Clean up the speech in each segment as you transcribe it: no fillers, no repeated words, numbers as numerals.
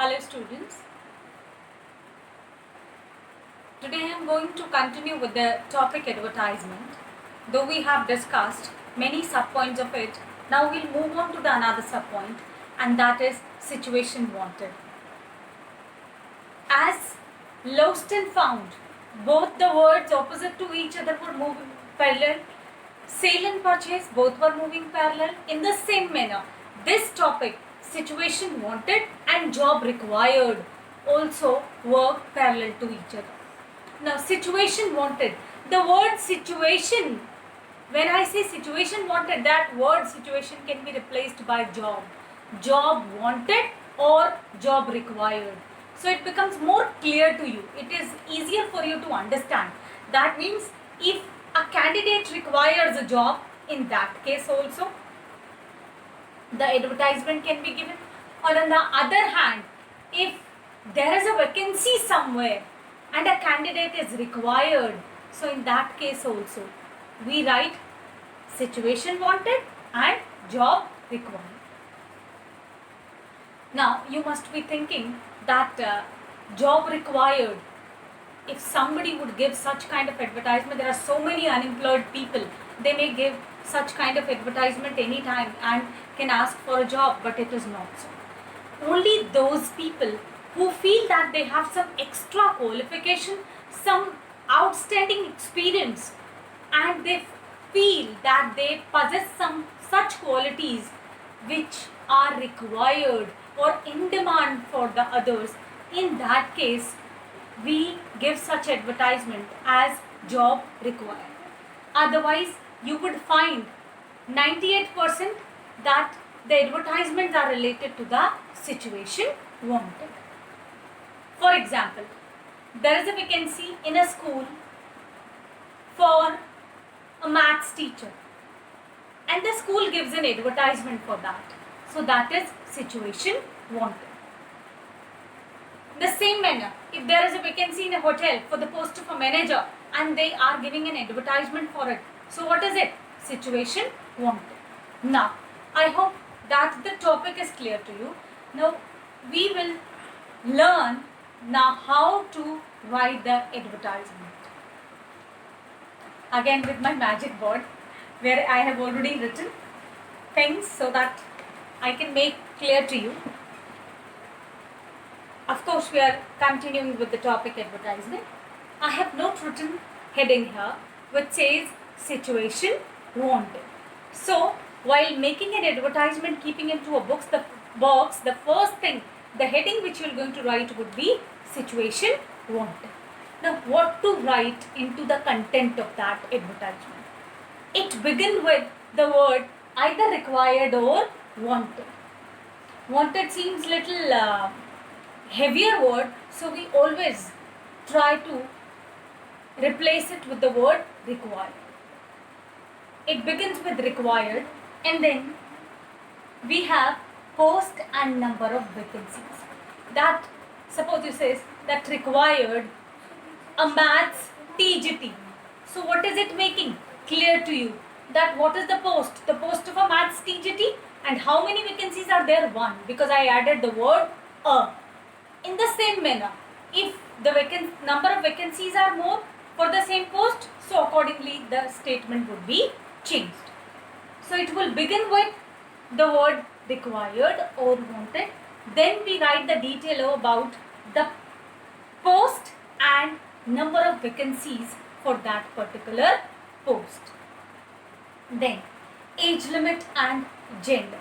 Hello students, today I am going to continue with the topic advertisement. Though we have discussed many subpoints of it, now we'll move on to the another subpoint, and that is situation wanted. As lost and found, both the words opposite to each other were moving parallel. Sale and purchase, both were moving parallel. In the same manner, this topic, situation wanted and job required, also work parallel to each other. Now, situation wanted. The word situation, when I say situation wanted, that word situation can be replaced by job. Job wanted or job required. So it becomes more clear to you. It is easier for you to understand. That means if a candidate requires a job, in that case also the advertisement can be given. Or on the other hand, if there is a vacancy somewhere and a candidate is required, so in that case also we write situation wanted and job required. Now you must be thinking that job required, if somebody would give such kind of advertisement, there are so many unemployed people, they may give such kind of advertisement anytime and can ask for a job, but it is not so. Only those people who feel that they have some extra qualification, some outstanding experience, and they feel that they possess some such qualities which are required or in demand for the others, in that case we give such advertisement as job required. Otherwise you would find 98% that the advertisements are related to the situation wanted. For example, there is a vacancy in a school for a maths teacher, and the school gives an advertisement for that. So that is situation wanted. The same manner, if there is a vacancy in a hotel for the post of a manager and they are giving an advertisement for it, so what is it? Situation wanted. Now, I hope that the topic is clear to you. Now, we will learn now how to write the advertisement. Again with my magic board, where I have already written things so that I can make clear to you. Of course, we are continuing with the topic advertisement. I have not written heading here which says situation wanted. So, while making an advertisement, keeping into a box, the first thing, the heading which you are going to write would be situation wanted. Now, what to write into the content of that advertisement? It begins with the word either required or wanted. Wanted seems little heavier word, so we always try to replace it with the word required. It begins with required, and then we have post and number of vacancies. That, suppose you say that required a maths TGT. So what is it making clear to you? That what is the post? The post of a maths TGT, and how many vacancies are there? One, because I added the word a. In the same manner, if the number of vacancies are more for the same post, so accordingly the statement would be changed. So it will begin with the word required or wanted. Then we write the detail about the post and number of vacancies for that particular post. Then age limit and gender.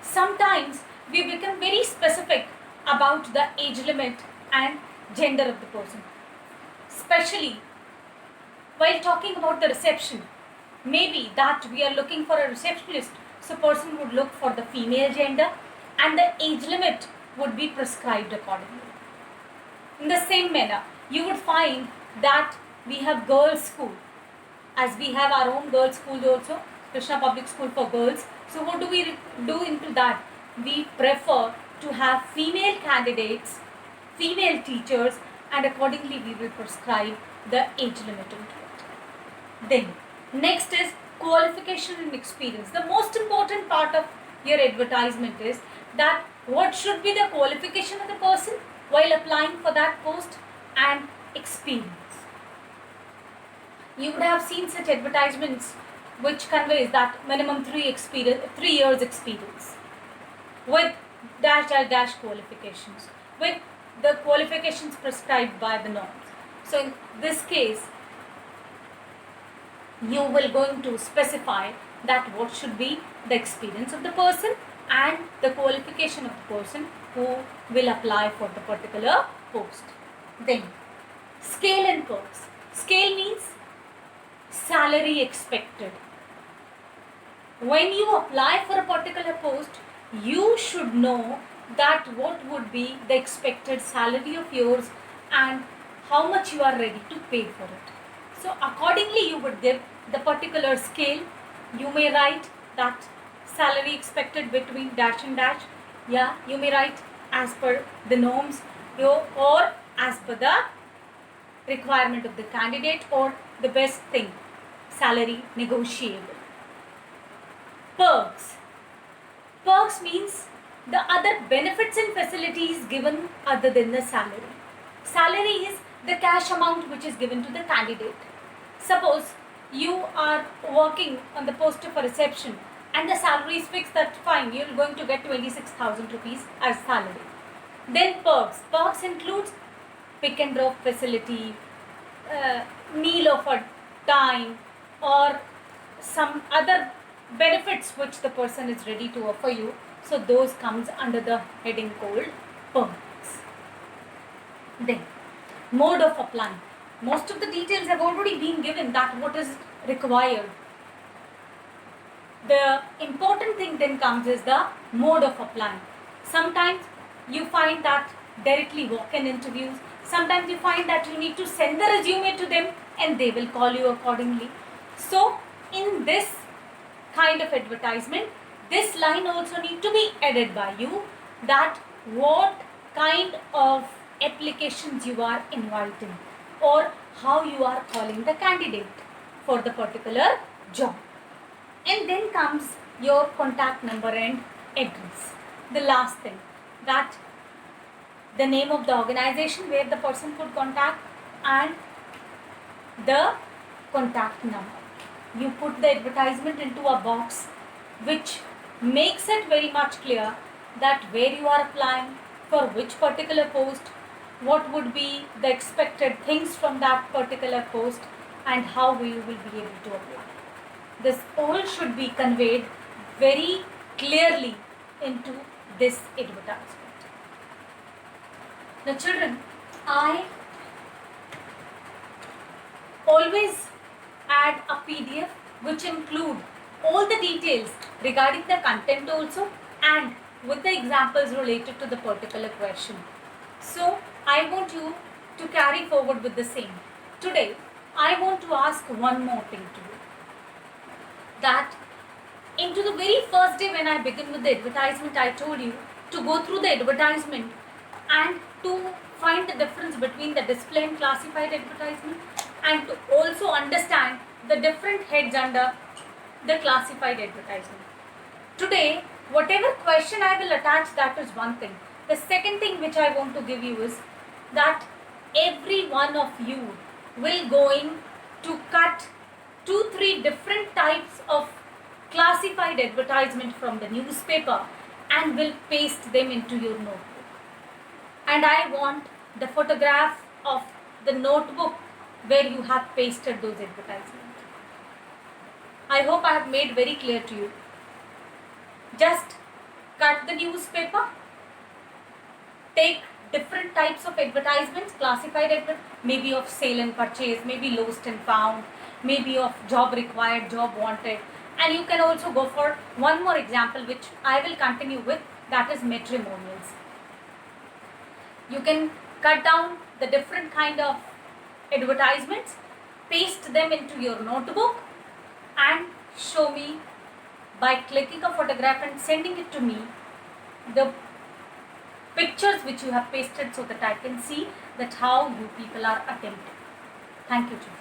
Sometimes we become very specific about the age limit and gender of the person, especially while talking about the reception. Maybe that we are looking for a receptionist, so person would look for the female gender and the age limit would be prescribed accordingly. In the same manner, you would find that we have girls' school, as we have our own girls' school also, Krishna Public School for girls. So what do we do into that? We prefer to have female candidates, female teachers, and accordingly we will prescribe the age limit into it. Then next is qualification and experience. The most important part of your advertisement is that what should be the qualification of the person while applying for that post, and experience. You would have seen such advertisements which conveys that minimum 3 years experience with dash dash dash qualifications, with the qualifications prescribed by the norms. So in this case, you will going to specify that what should be the experience of the person and the qualification of the person who will apply for the particular post. Then scale and perks. Scale means salary expected. When you apply for a particular post, you should know that what would be the expected salary of yours and how much you are ready to pay for it. So accordingly you would give the particular scale. You may write that salary expected between dash and dash. Yeah, you may write as per the norms or as per the requirement of the candidate, or the best thing, salary negotiable. Perks. Perks means the other benefits and facilities given other than the salary. Salary is the cash amount which is given to the candidate. Suppose you are working on the post of a reception and the salary is fixed, that's fine, you're going to get 26,000 rupees as salary. Then perks. Perks includes pick and drop facility, meal of a time, or some other benefits which the person is ready to offer you. So those comes under the heading called perks. Then mode of applying. Most of the details have already been given, that what is required. The important thing then comes is the mode of applying. Sometimes you find that directly walk-in interviews. Sometimes you find that you need to send the resume to them and they will call you accordingly. So in this kind of advertisement, this line also need to be added by you, that what kind of applications you are inviting or how you are calling the candidate for the particular job. And then comes your contact number and address. The last thing, that the name of the organization where the person could contact and the contact number. You put the advertisement into a box which makes it very much clear that where you are applying, for which particular post, what would be the expected things from that particular post, and how you will be able to apply. This all should be conveyed very clearly into this advertisement. Now children, I always add a PDF which include all the details regarding the content also, and with the examples related to the particular question. So I want you to carry forward with the same. Today I want to ask one more thing to you, that into the very first day when I begin with the advertisement, I told you to go through the advertisement and to find the difference between the display and classified advertisement, and to also understand the different heads under the classified advertisement. Today, whatever question I will attach, that is one thing. The second thing which I want to give you is that every one of you will going to cut 2-3 different types of classified advertisement from the newspaper and will paste them into your notebook. And I want the photograph of the notebook where you have pasted those advertisements. I hope I have made very clear to you. Just cut the newspaper, take different types of advertisements, classified advertisements, maybe of sale and purchase, maybe lost and found, maybe of job required, job wanted, and you can also go for one more example which I will continue with, that is matrimonials. You can cut down the different kind of advertisements, paste them into your notebook and show me by clicking a photograph and sending it to me the pictures which you have pasted, so that I can see that how you people are attempting. Thank you, children.